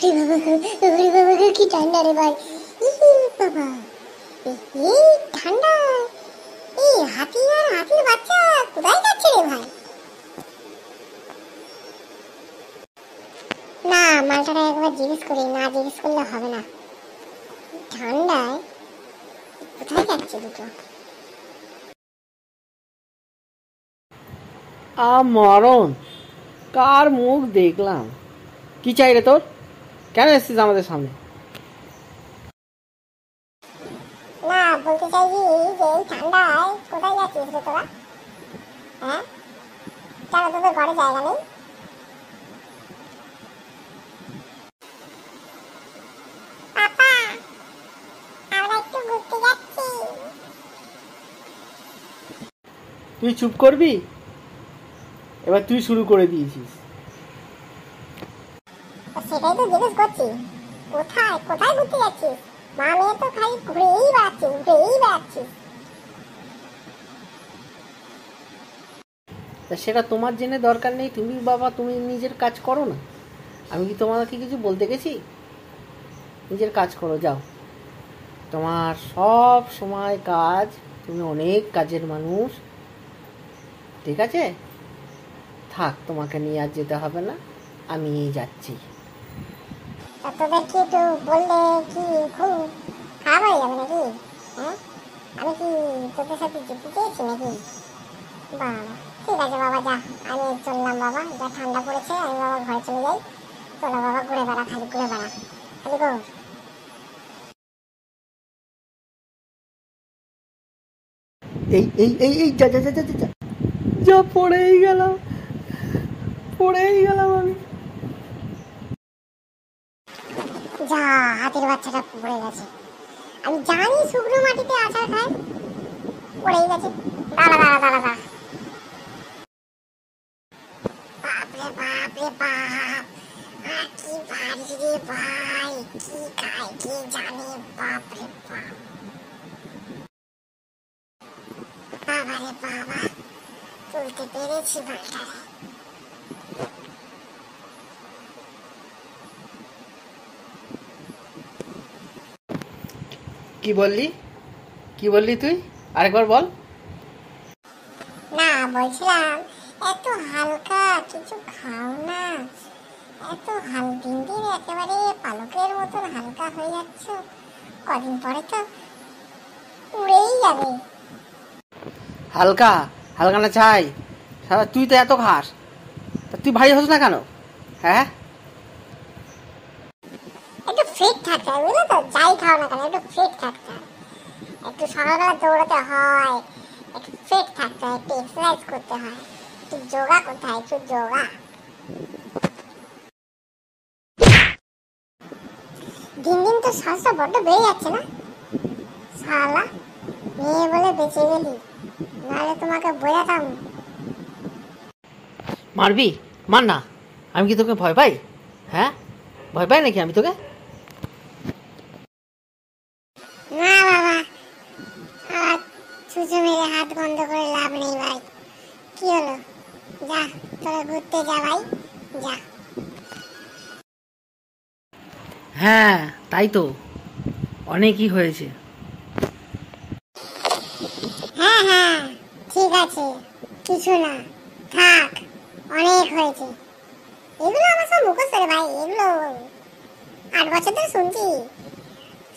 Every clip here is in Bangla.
কি ঠান্ডা রে ভাই, বাবা এই ঠান্ডা। এই হাতি আর হাতির বাচ্চা কোথায় যাচ্ছে রে ভাই? না, মালটাকে একবার জিজ্ঞেস করি, না জিজ্ঞেস করলে হবে না। ঠান্ডায় কোথায় যাচ্ছে দুটো? মরণ, কার মুখ দেখলাম? কি চাই রে তোর? কেন এসছিস আমাদের সামনে? না, বলতে চাইছি যে এই ঠান্ডায় কোথায় যাচ্ছিস রে তোরা? হ্যাঁ, কেন তোদের ঘরে জায়গা নেই? পাপা, আমরা একটু ঘুরতে যাচ্ছি। তুই চুপ করবি? এবার তুই শুরু করে দিয়েছিস। সেটাই তো জিজ্ঞেস করছি, কোথায় কোথায় ঘুরতে যাচ্ছিস? মা মেয়ে তো খালি ঘুরেই বেড়াচ্ছিস। তা সেটা তোমার জেনে দরকার নেই। তুমি বাবা, তুমি নিজের কাজ করো না। আমি কি তোমাকে কিছু বলতে গেছি? নিজের কাজ করো, যাও। তোমার সব সময় কাজ, তুমি অনেক কাজের মানুষ, ঠিক আছে? থাক, তোমাকে নিয়ে আর যেতে হবে না, আমি যাচ্ছি। তা তোদের কি একটু বললে কি খুব খারাপ হয়ে যাবে নাকি? হ্যাঁ, আমি কি তোদের সাথে যেতে চেয়েছি নাকি? বাবা, ঠিক আছে বাবা, যা, আমি চললাম বাবা, যা ঠান্ডা পড়েছে, আমি বাবা ঘরে চলে যাই। তোরা বাবা ঘুরে বেড়া, খালি ঘুরে বেড়া, খালি গো। এই এই এই এই যা যা যা যা যা যা, পড়েই গেলাম আমি। যা, হাতির বাচ্চাটা পড়ে গেছে। আমি জানি শুকনো মাটিতে আছাড় খায়, পড়েই গেছে। দাঁড়া দাঁড়া দাঁড়া দাঁড়া, বাপরে বাপরে বাপ, কি ভারী রে ভাই, কি খায় কি জানে, বাপরে বাপ, বাবা রে বাবা, তুলতে পেরেছি মালটারে। কি বললি তুই? আরেকবার বল। না, বলছিলাম এত হালকা কিছু খাও না, এত দিন দিন একেবারে পালকের মতন হালকা হয়ে যাচ্ছ, কদিন পরে তো উড়েই যাবে। হালকা হালকা না চাই, সারা তুই তো এত খাস, তা তুই ভারী হস না কেন? হ্যাঁ, একটু ফিট থাকতে হবে, বুঝলে তো? যাই খাও না কেন একটু ফিট থাকতে হবে, একটু সকালবেলা দৌড়াতে হয়, একটু ফিট থাকতে হয়, একটু এক্সারসাইজ করতে হয়, একটু যোগা করতে হয়, একটু যোগা। দিন দিন তো স্বাস্থ্য বড্ড বেড়ে যাচ্ছে না? শালা, মেয়ে বলে বেঁচে গেলি, নাহলে তোমাকে বোঝাতাম। মারবি? মার না, আমি কি তোকে ভয় পাই? হ্যাঁ, ভয় পাই নাকি আমি তোকে? না বাবা, আর ছুঁচো মেরে হাত বন্ধ করে লাভ নেই ভাই। কি হলো, যা তোরা ঘুরতে যা ভাই, যা। হ্যাঁ, তাই তো, অনেকই হয়েছে। হ্যাঁ হ্যাঁ, ঠিক আছে, কিছু না, থাক, অনেক হয়েছে। এগুলো আমার সব মুখস্থ রে ভাই, এগুলো 8 বছর ধরে শুনছি,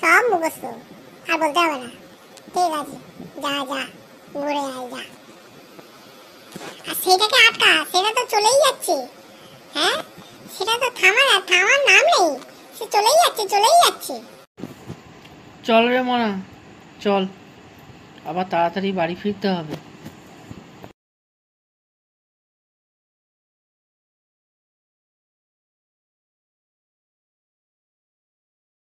সব মুখস্থ, আর বলতে হবে না। ঠিক আছে, যা যা, ঘুরে আয় যা। আর সেটাকে আটকা, সেটা তো চলেই যাচ্ছে। হ্যাঁ, সেটা তো থামার নাম নেই, সে চলেই যাচ্ছে। চল রে মনা, চল, আবার তাড়াতাড়ি বাড়ি ফিরতে হবে।